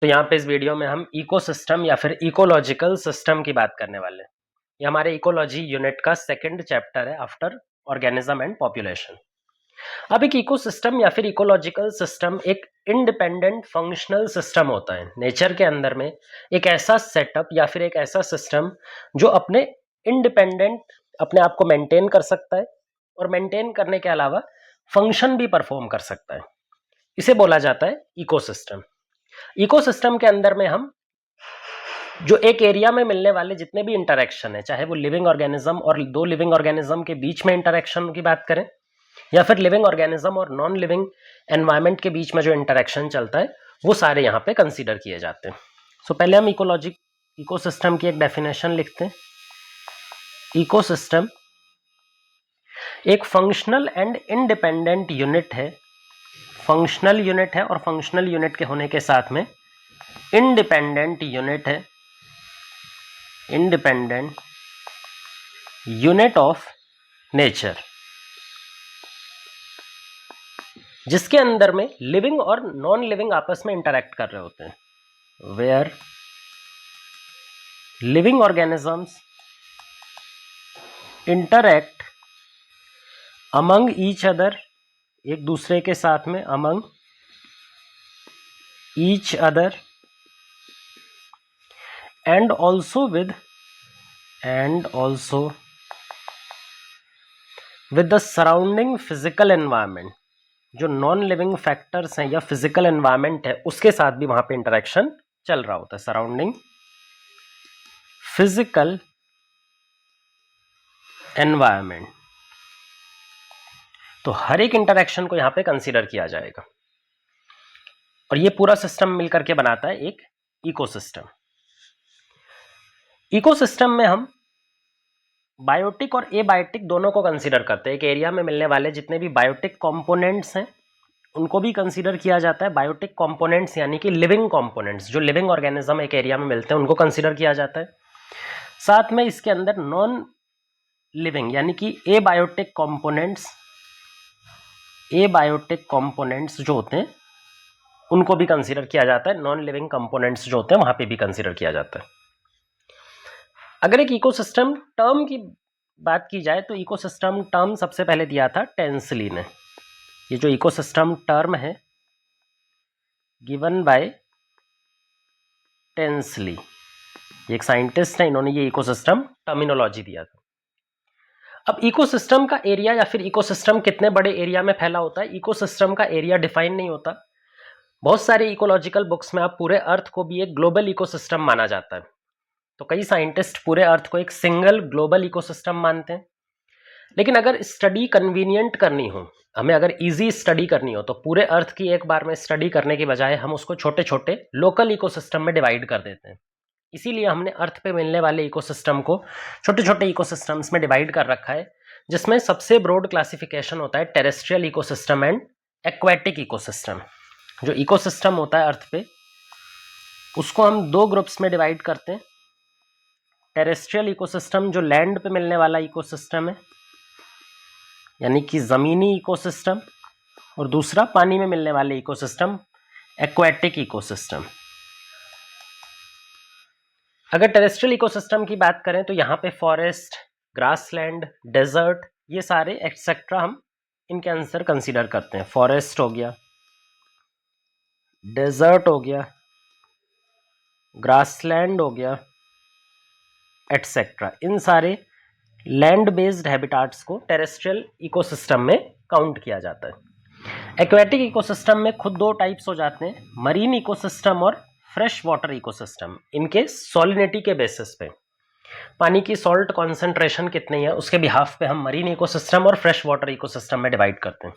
तो यहाँ पे इस वीडियो में हम इकोसिस्टम या फिर इकोलॉजिकल सिस्टम की बात करने वाले हैं। ये हमारे इकोलॉजी यूनिट का सेकंड चैप्टर है आफ्टर ऑर्गेनिज्म एंड पॉपुलेशन। अब एक इकोसिस्टम या फिर इकोलॉजिकल सिस्टम एक इंडिपेंडेंट फंक्शनल सिस्टम होता है नेचर के अंदर में। एक ऐसा सेटअप या फिर एक ऐसा सिस्टम जो अपने इंडिपेंडेंट अपने आप को मेंटेन कर सकता है और मेंटेन करने के अलावा फंक्शन भी परफॉर्म कर सकता है। इसे बोला जाता है इकोसिस्टम। इकोसिस्टम के अंदर में हम जो एक एरिया में मिलने वाले जितने भी इंटरेक्शन है, चाहे वो लिविंग ऑर्गेनिज्म और दो लिविंग ऑर्गेनिज्म के बीच में इंटरेक्शन की बात करें या फिर लिविंग ऑर्गेनिज्म और नॉन लिविंग एनवायरमेंट के बीच में जो इंटरेक्शन चलता है वो सारे यहाँ पे कंसीडर किए जाते हैं। सो पहले हम इकोसिस्टम की एक डेफिनेशन लिखते हैं। इकोसिस्टम एक फंक्शनल एंड इंडिपेंडेंट यूनिट है। फंक्शनल यूनिट है और फंक्शनल यूनिट के होने के साथ में इंडिपेंडेंट यूनिट है। इंडिपेंडेंट यूनिट ऑफ नेचर, जिसके अंदर में लिविंग और नॉन लिविंग आपस में इंटरेक्ट कर रहे होते हैं। Where living organisms interact among each other, एक दूसरे के साथ में, among each other and also with the surrounding physical environment. जो नॉन लिविंग फैक्टर्स हैं या फिजिकल एनवायरमेंट है उसके साथ भी वहां पे इंटरेक्शन चल रहा होता है। सराउंडिंग फिजिकल एनवायरमेंट, तो हर एक इंटरेक्शन को यहां पे कंसीडर किया जाएगा और ये पूरा सिस्टम मिलकर के बनाता है एक इकोसिस्टम। इकोसिस्टम में हम बायोटिक और एबायोटिक दोनों को कंसीडर करते हैं। एक एरिया में मिलने वाले जितने भी बायोटिक कंपोनेंट्स हैं उनको भी कंसीडर किया जाता है। बायोटिक कंपोनेंट्स यानी कि लिविंग कंपोनेंट्स, जो लिविंग ऑर्गेनिज्म एक एरिया में मिलते हैं उनको कंसीडर किया जाता है। साथ में इसके अंदर नॉन लिविंग यानी कि एबायोटिक कंपोनेंट्स जो होते हैं उनको भी कंसीडर किया जाता है। नॉन लिविंग कंपोनेंट्स जो होते हैं वहां पे भी कंसीडर किया जाता है। अगर एक इकोसिस्टम टर्म की बात की जाए तो इकोसिस्टम टर्म सबसे पहले दिया था टेंसली ने। ये जो इकोसिस्टम टर्म है गिवन बाय टेंसली, एक साइंटिस्ट है, इन्होंने ये इकोसिस्टम टर्मिनोलॉजी दिया था। अब इकोसिस्टम का एरिया या फिर इकोसिस्टम कितने बड़े एरिया में फैला होता है, इकोसिस्टम का एरिया डिफाइन नहीं होता। बहुत सारे इकोलॉजिकल बुक्स में आप पूरे अर्थ को भी एक ग्लोबल इकोसिस्टम माना जाता है। तो कई साइंटिस्ट पूरे अर्थ को एक सिंगल ग्लोबल इकोसिस्टम मानते हैं। लेकिन अगर स्टडी कन्वीनियंट करनी हो, हमें अगर इजी स्टडी करनी हो, तो पूरे अर्थ की एक बार में स्टडी करने की बजाय हम उसको छोटे छोटे लोकल इकोसिस्टम में डिवाइड कर देते हैं। इसीलिए हमने अर्थ पे मिलने वाले इकोसिस्टम को छोटे छोटे इकोसिस्टम्स में डिवाइड कर रखा है, जिसमें सबसे ब्रॉड क्लासिफिकेशन होता है terrestrial ecosystem and aquatic ecosystem. जो इकोसिस्टम होता है अर्थ पे उसको हम दो ग्रुप्स में डिवाइड करते हैं। टेरेस्ट्रियल इकोसिस्टम जो लैंड पे मिलने वाला इकोसिस्टम है यानी कि ज़मीनी इकोसिस्टम, और दूसरा पानी में मिलने वाले इकोसिस्टम एक्वेटिक इकोसिस्टम। अगर टेरेस्ट्रियल इकोसिस्टम की बात करें तो यहाँ पे फॉरेस्ट, ग्रासलैंड, डेजर्ट, ये सारे एक्सेट्रा हम इनके आंसर कंसीडर करते हैं। फॉरेस्ट हो गया, डेजर्ट हो गया, ग्रासलैंड हो गया, एटसेट्रा, इन सारे लैंड बेस्ड हैबिटाट्स को टेरेस्ट्रियल इकोसिस्टम में काउंट किया जाता है। एक्वेटिक इकोसिस्टम में खुद दो टाइप्स हो जाते हैं, मरीन इकोसिस्टम और फ्रेश वाटर इकोसिस्टम। इनके सॉलिनिटी के बेसिस पे, पानी की सॉल्ट कॉन्सेंट्रेशन कितनी है उसके बिहाफ पे हम मरीन इकोसिस्टम और फ्रेश वाटर इकोसिस्टम में डिवाइड करते हैं।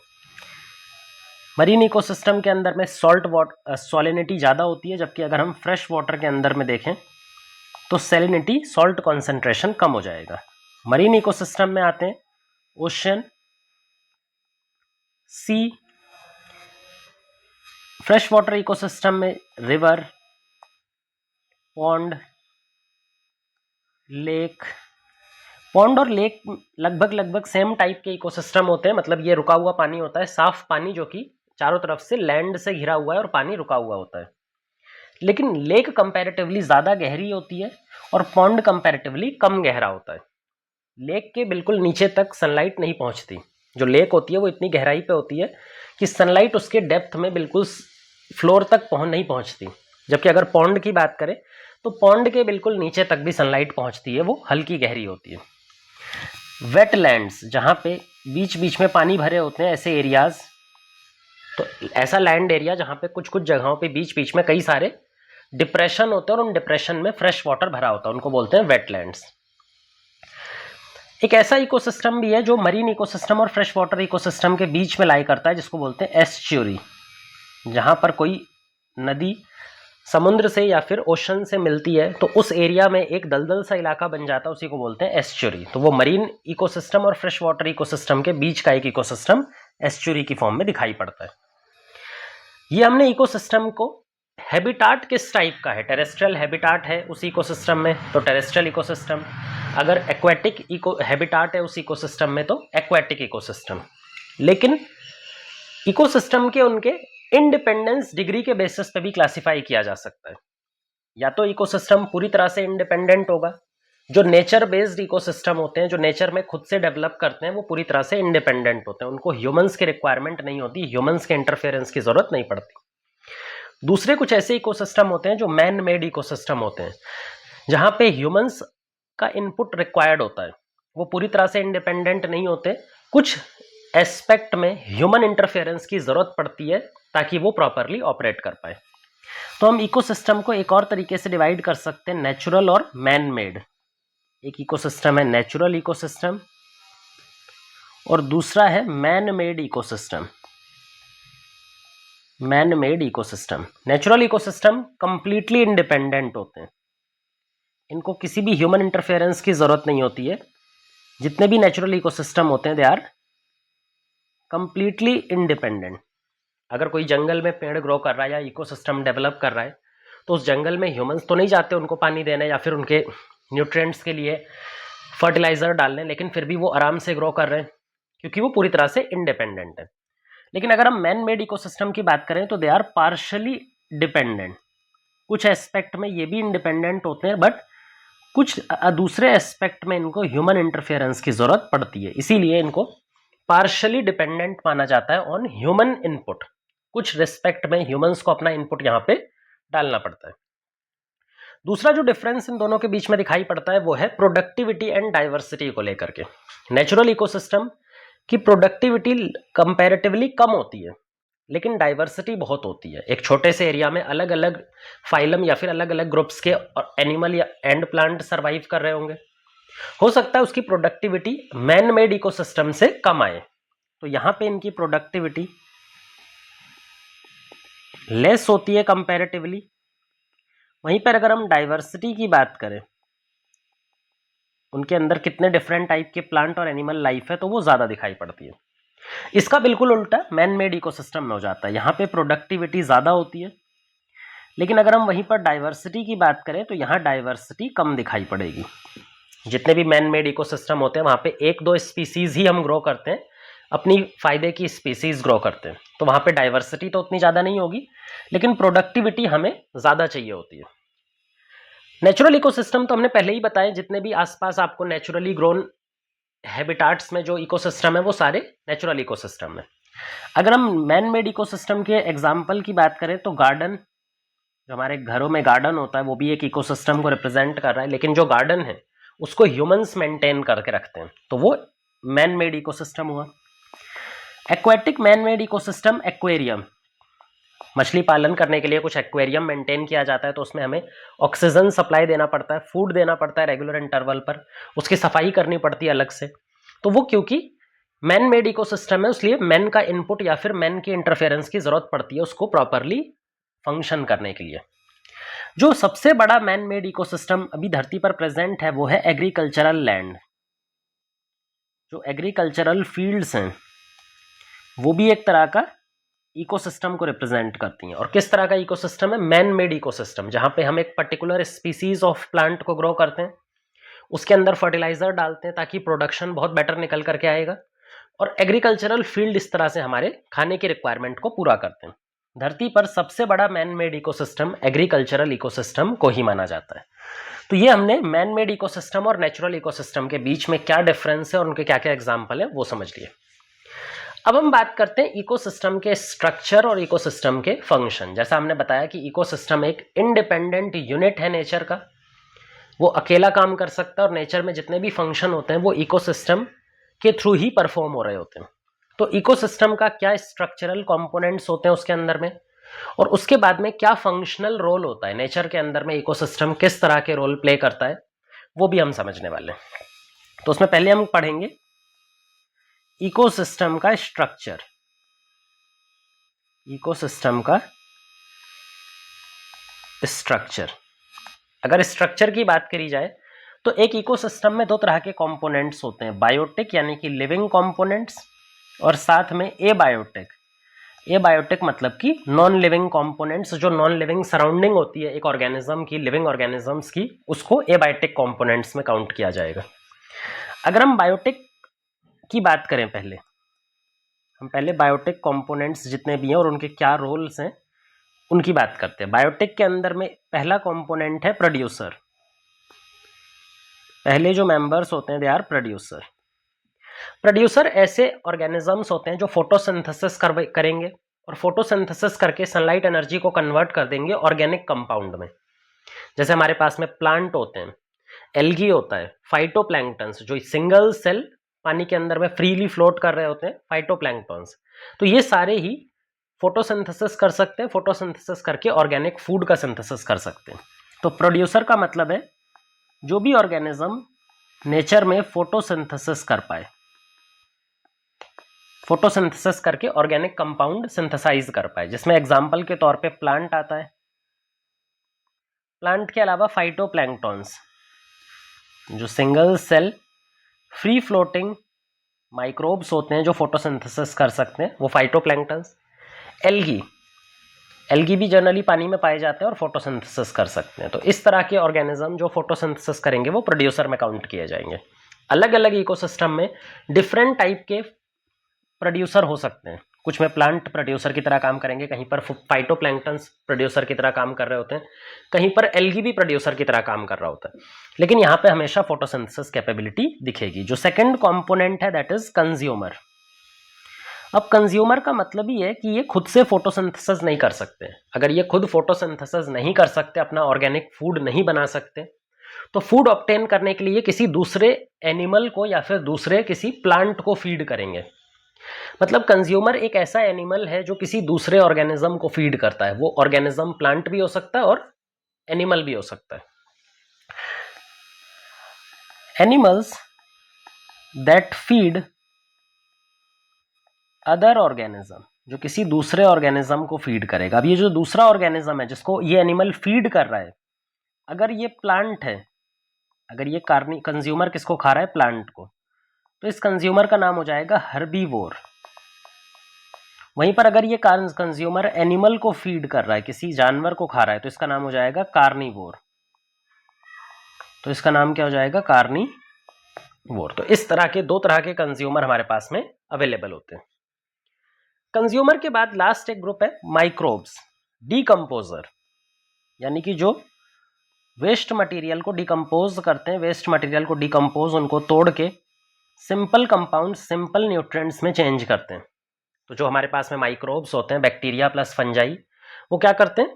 मरीन इकोसिस्टम के अंदर में सॉलिनिटी ज़्यादा होती है, जबकि अगर हम फ्रेश वाटर के अंदर में देखें तो सैलिनिटी, सॉल्ट कॉन्सेंट्रेशन कम हो जाएगा। मरीन इकोसिस्टम में आते हैं ओशन, सी। फ्रेश वाटर इकोसिस्टम में रिवर, पॉन्ड, लेक। पॉन्ड और लेक लगभग सेम टाइप के इकोसिस्टम होते हैं, मतलब ये रुका हुआ पानी होता है, साफ पानी जो कि चारों तरफ से लैंड से घिरा हुआ है और पानी रुका हुआ होता है। लेकिन लेक कंपैरेटिवली ज़्यादा गहरी होती है और पॉन्ड कंपैरेटिवली कम गहरा होता है। लेक के बिल्कुल नीचे तक सनलाइट नहीं पहुंचती। जो लेक होती है वो इतनी गहराई पे होती है कि सनलाइट उसके डेप्थ में बिल्कुल फ्लोर तक नहीं पहुंचती। जबकि अगर पॉन्ड की बात करें तो पॉन्ड के बिल्कुल नीचे तक भी सनलाइट पहुंचती है, वो हल्की गहरी होती है। वेटलैंड्स, जहाँ पे बीच बीच में पानी भरे होते हैं, ऐसे एरियाज, तो ऐसा लैंड एरिया जहाँ पे कुछ कुछ जगहों पे बीच बीच में कई सारे डिप्रेशन होते हैं और उन डिप्रेशन में फ्रेश वाटर भरा होता है, उनको बोलते हैं वेटलैंड्स। एक ऐसा इकोसिस्टम भी है जो मरीन इकोसिस्टम और फ्रेश वाटर इकोसिस्टम के बीच में लाई करता है, जिसको बोलते हैं एस्च्यूरी। जहाँ पर कोई नदी समुद्र से या फिर ओशन से मिलती है तो उस एरिया में एक दलदल सा इलाका बन जाता है, उसी को बोलते हैं एस्च्यूरी। तो वो मरीन इकोसिस्टम और फ्रेश वाटर इकोसिस्टम के बीच का एक इकोसिस्टम एस्च्यूरी की फॉर्म में दिखाई पड़ता है। ये हमने इकोसिस्टम को हैबिटाट किस टाइप का है, टेरेस्ट्रियल हैबिटाट है उस इकोसिस्टम में तो टेरेस्ट्रियल इकोसिस्टम, अगर एक्वेटिक इको हैबिटाट है उस इकोसिस्टम में तो एक्वेटिक इकोसिस्टम। लेकिन इकोसिस्टम के उनके इंडिपेंडेंस डिग्री के बेसिस पे भी क्लासिफाई किया जा सकता है। या तो इकोसिस्टम पूरी तरह से इंडिपेंडेंट होगा, जो नेचर बेस्ड इकोसिस्टम होते हैं, जो नेचर में खुद से डेवलप करते हैं, वो पूरी तरह से इंडिपेंडेंट होते हैं, उनको ह्यूमंस की रिक्वायरमेंट नहीं होती, ह्यूमंस के इंटरफेरेंस की जरूरत नहीं पड़ती। दूसरे कुछ ऐसे इकोसिस्टम होते हैं जो मैन मेड इकोसिस्टम होते हैं, जहां पे ह्यूमंस का इनपुट रिक्वायर्ड होता है, वो पूरी तरह से इंडिपेंडेंट नहीं होते, कुछ एस्पेक्ट में ह्यूमन इंटरफेरेंस की जरूरत पड़ती है ताकि वो प्रॉपरली ऑपरेट कर पाए। तो हम इकोसिस्टम को एक और तरीके से डिवाइड कर सकते हैं, नेचुरल और मैन मेड। एक इकोसिस्टम है नेचुरल इकोसिस्टम और दूसरा है man made ecosystem. Man made ecosystem, natural ecosystem completely independent होते हैं, इनको किसी भी ह्यूमन इंटरफेरेंस की जरूरत नहीं होती है। जितने भी नेचुरल इकोसिस्टम होते हैं दे आर कंप्लीटली इंडिपेंडेंट। अगर कोई जंगल में पेड़ ग्रो कर रहा है या इकोसिस्टम डेवलप कर रहा है तो उस जंगल में ह्यूमंस तो नहीं जाते उनको पानी देने या फिर उनके न्यूट्रिएंट्स के लिए फर्टिलाइजर डालने, लेकिन फिर भी वो आराम से ग्रो कर रहे हैं क्योंकि वो पूरी तरह से इंडिपेंडेंट है। लेकिन अगर हम मैन मेड इकोसिस्टम की बात करें तो दे आर पार्शली डिपेंडेंट। कुछ एस्पेक्ट में ये भी इंडिपेंडेंट होते हैं बट कुछ दूसरे एस्पेक्ट में इनको ह्यूमन इंटरफेरेंस की जरूरत पड़ती है, इसीलिए इनको पार्शली डिपेंडेंट माना जाता है ऑन ह्यूमन इनपुट। कुछ रिस्पेक्ट में ह्यूमंस को अपना इनपुट यहाँ पे डालना पड़ता है। दूसरा जो डिफरेंस इन दोनों के बीच में दिखाई पड़ता है वो है प्रोडक्टिविटी एंड डाइवर्सिटी को लेकर के। नेचुरल इकोसिस्टम की प्रोडक्टिविटी कंपैरेटिवली कम होती है लेकिन डाइवर्सिटी बहुत होती है। एक छोटे से एरिया में अलग अलग फाइलम या फिर अलग अलग ग्रुप्स के एनिमल या एंड प्लांट सर्वाइव कर रहे होंगे, हो सकता है उसकी प्रोडक्टिविटी मैन मेड इकोसिस्टम से कम आए, तो यहां पे इनकी प्रोडक्टिविटी लेस होती है कंपैरेटिवली। वहीं पर अगर हम डाइवर्सिटी की बात करें, उनके अंदर कितने डिफरेंट टाइप के प्लांट और एनिमल लाइफ है, तो वो ज्यादा दिखाई पड़ती है। इसका बिल्कुल उल्टा मैन मेड इकोसिस्टम में हो जाता है, यहाँ पे प्रोडक्टिविटी ज़्यादा होती है लेकिन अगर हम वहीं पर डाइवर्सिटी की बात करें तो यहाँ डाइवर्सिटी कम दिखाई पड़ेगी। जितने भी मैन मेड इकोसिस्टम होते हैं वहाँ पे एक दो स्पीसीज ही हम ग्रो करते हैं, अपनी फायदे की स्पीसीज ग्रो करते हैं, तो वहाँ पे डाइवर्सिटी तो उतनी ज़्यादा नहीं होगी लेकिन प्रोडक्टिविटी हमें ज़्यादा चाहिए होती है। नेचुरल इकोसिस्टम तो हमने पहले ही बताया, जितने भी आसपास आपको नेचुरली ग्रोन हैबिटाट्स में जो इकोसिस्टम है वो सारे नेचुरल इकोसिस्टम है। अगर हम मैन मेड इकोसिस्टम के एग्जांपल की बात करें तो गार्डन, जो हमारे घरों में गार्डन होता है वो भी एक इकोसिस्टम को रिप्रेजेंट कर रहा है, लेकिन जो गार्डन है उसको ह्यूमंस मेंटेन करके रखते हैं तो वो मैन मेड इकोसिस्टम हुआ। Aquatic man made ecosystem, aquarium, मछली पालन करने के लिए कुछ एक्वेरियम मेंटेन किया जाता है तो उसमें हमें ऑक्सीजन सप्लाई देना पड़ता है, फूड देना पड़ता है रेगुलर इंटरवल पर, उसकी सफाई करनी पड़ती है अलग से। तो वो क्योंकि मैन मेड इकोसिस्टम है इसलिए मैन का इनपुट या फिर मैन की इंटरफेरेंस की जरूरत पड़ती है उसको प्रॉपरली फंक्शन करने के लिए। जो सबसे बड़ा मैन मेड इकोसिस्टम अभी धरती पर प्रेजेंट है वो है एग्रीकल्चरल लैंड। जो एग्रीकल्चरल फील्ड्स हैं वो भी एक तरह का इकोसिस्टम को रिप्रेजेंट करती हैं। और किस तरह का इकोसिस्टम है? मैन मेड इकोसिस्टम, जहां पे हम एक पर्टिकुलर स्पीसीज ऑफ प्लांट को ग्रो करते हैं, उसके अंदर फर्टिलाइजर डालते हैं ताकि प्रोडक्शन बहुत बेटर निकल करके आएगा, और एग्रीकल्चरल फील्ड इस तरह से हमारे खाने की रिक्वायरमेंट को पूरा करते हैं। धरती पर सबसे बड़ा man made ecosystem agricultural ecosystem को ही माना जाता है। तो ये हमने मैन मेड इकोसिस्टम और नेचुरल इकोसिस्टम के बीच में क्या डिफरेंस है और उनके क्या क्या एग्जाम्पल है वो समझ लिए। अब हम बात करते हैं इकोसिस्टम के स्ट्रक्चर और इकोसिस्टम के फंक्शन। जैसा हमने बताया कि इकोसिस्टम एक इंडिपेंडेंट यूनिट है नेचर का, वो अकेला काम कर सकता है और नेचर में जितने भी फंक्शन होते हैं वो इकोसिस्टम के थ्रू ही परफॉर्म हो रहे होते हैं। तो इकोसिस्टम का क्या स्ट्रक्चरल कंपोनेंट्स होते हैं उसके अंदर में, और उसके बाद में क्या फंक्शनल रोल होता है नेचर के अंदर में, इकोसिस्टम किस तरह के रोल प्ले करता है, वो भी हम समझने वाले हैं। तो उसमें पहले हम पढ़ेंगे इकोसिस्टम का स्ट्रक्चर। इकोसिस्टम का स्ट्रक्चर, अगर स्ट्रक्चर की बात करी जाए तो एक इकोसिस्टम में दो तरह के कंपोनेंट्स होते हैं, बायोटिक यानी कि लिविंग कंपोनेंट्स और साथ में एबायोटिक। एबायोटिक मतलब कि नॉन लिविंग कंपोनेंट्स, जो नॉन लिविंग सराउंडिंग होती है एक ऑर्गेनिज्म की, लिविंग ऑर्गेनिजम्स की, उसको एबायोटिक कंपोनेंट्स में काउंट किया जाएगा। अगर हम बायोटिक की बात करें, हम पहले बायोटिक कंपोनेंट्स जितने भी हैं और उनके क्या रोल्स हैं उनकी बात करते हैं। बायोटिक के अंदर में पहला कंपोनेंट है प्रोड्यूसर। पहले जो मेंबर्स होते हैं दे आर प्रोड्यूसर। प्रोड्यूसर ऐसे ऑर्गेनिजम्स होते हैं जो फोटोसिंथेसिस करेंगे और फोटोसिंथेसिस करके सनलाइट एनर्जी को कन्वर्ट कर देंगे ऑर्गेनिक कंपाउंड में। जैसे हमारे पास में प्लांट होते हैं, एल्गी होता है, फाइटोप्लैंक्टन्स जो सिंगल सेल पानी के अंदर में फ्रीली फ्लोट कर रहे होते हैं, फाइटोप्लैंक्टन्स। तो ये सारे ही फोटोसिंथेसिस कर सकते हैं, फोटोसिंथेसिस करके ऑर्गेनिक फूड का सिंथेसिस कर सकते हैं। तो प्रोड्यूसर का मतलब है जो भी ऑर्गेनिज्म नेचर में फोटोसिंथेसिस कर पाए, फोटोसिंथेसिस करके ऑर्गेनिक कंपाउंड सिंथेसाइज कर पाए, जिसमें एग्जांपल के तौर पे प्लांट आता है। प्लांट के अलावा फाइटोप्लैंक्टन्स जो single cell free floating microbes होते हैं जो फोटोसिंथेसिस कर सकते हैं, वो फाइटोप्लैंक्टन्स। एल्गी भी जनरली पानी में पाए जाते हैं और फोटोसिंथेसिस कर सकते हैं। तो इस तरह के ऑर्गेनिज्म जो फोटोसिंथेसिस करेंगे वो प्रोड्यूसर में काउंट किए जाएंगे। अलग अलग इकोसिस्टम में डिफरेंट टाइप के प्रोड्यूसर हो सकते हैं। कुछ में प्लांट प्रोड्यूसर की तरह काम करेंगे, कहीं पर फाइटोप्लैंक्टन्स प्रोड्यूसर की तरह काम कर रहे होते हैं, कहीं पर एल्गी भी प्रोड्यूसर की तरह काम कर रहा होता है। लेकिन यहाँ पे हमेशा फोटोसिंथेसिस कैपेबिलिटी दिखेगी। जो सेकंड कंपोनेंट है दैट इज कंज्यूमर। अब कंज्यूमर का मतलब ही है कि ये खुद से फोटोसिंथेसिस नहीं कर सकते। अगर ये खुद फोटोसिंथेसिस नहीं कर सकते, अपना ऑर्गेनिक फूड नहीं बना सकते, तो फूड ऑब्टेन करने के लिए किसी दूसरे एनिमल को या फिर दूसरे किसी प्लांट को फीड करेंगे। मतलब कंज्यूमर एक ऐसा एनिमल है जो किसी दूसरे ऑर्गेनिज्म को फीड करता है। वो ऑर्गेनिज्म प्लांट भी हो सकता है और एनिमल भी हो सकता है। Animals that feed other organism, जो किसी दूसरे ऑर्गेनिज्म को फीड करेगा। अब ये जो दूसरा ऑर्गेनिज्म है जिसको ये एनिमल फीड कर रहा है, अगर ये प्लांट है, अगर ये कंज्यूमर किसको खा रहा है, प्लांट को, तो इस कंज्यूमर का नाम हो जाएगा हर्बीवोर। वहीं पर अगर ये कंज्यूमर एनिमल को फीड कर रहा है, किसी जानवर को खा रहा है, तो इसका नाम हो जाएगा कार्निवोर। तो इसका नाम क्या हो जाएगा, कार्निवोर। तो इस तरह के दो तरह के कंज्यूमर हमारे पास में अवेलेबल होते हैं। कंज्यूमर के बाद लास्ट एक ग्रुप है माइक्रोब्स, डीकंपोजर, यानी कि जो वेस्ट मटेरियल को डिकम्पोज करते हैं, वेस्ट मटेरियल को डिकम्पोज, उनको तोड़ के सिंपल कंपाउंड, सिंपल न्यूट्रिएंट्स में चेंज करते हैं। तो जो हमारे पास में माइक्रोब्स होते हैं, बैक्टीरिया प्लस फंजाई, वो क्या करते हैं,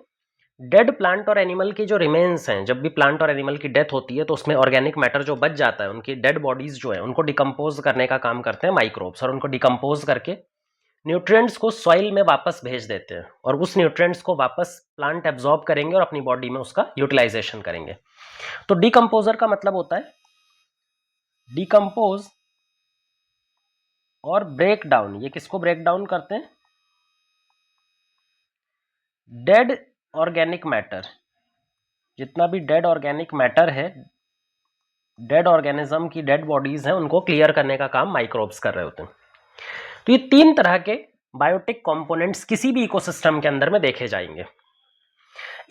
डेड प्लांट और एनिमल की जो रिमेन्स हैं, जब भी प्लांट और एनिमल की डेथ होती है तो उसमें ऑर्गेनिक मैटर जो बच जाता है, उनकी डेड बॉडीज जो है उनको डिकम्पोज करने का काम करते हैं माइक्रोब्स, और उनको डिकम्पोज करके न्यूट्रिएंट्स को सॉइल में वापस भेज देते हैं, और उस न्यूट्रिएंट्स को वापस प्लांट एब्जॉर्ब करेंगे और अपनी बॉडी में उसका यूटिलाइजेशन करेंगे। तो डिकम्पोजर का मतलब होता है डिकम्पोज और ब्रेक डाउन। ये किसको ब्रेक डाउन करते हैं, डेड ऑर्गेनिक मैटर, जितना भी डेड ऑर्गेनिक मैटर है, डेड ऑर्गेनिज्म की डेड बॉडीज हैं, उनको क्लियर करने का काम माइक्रोब्स कर रहे होते हैं। तो ये तीन तरह के बायोटिक कंपोनेंट्स किसी भी इकोसिस्टम के अंदर में देखे जाएंगे।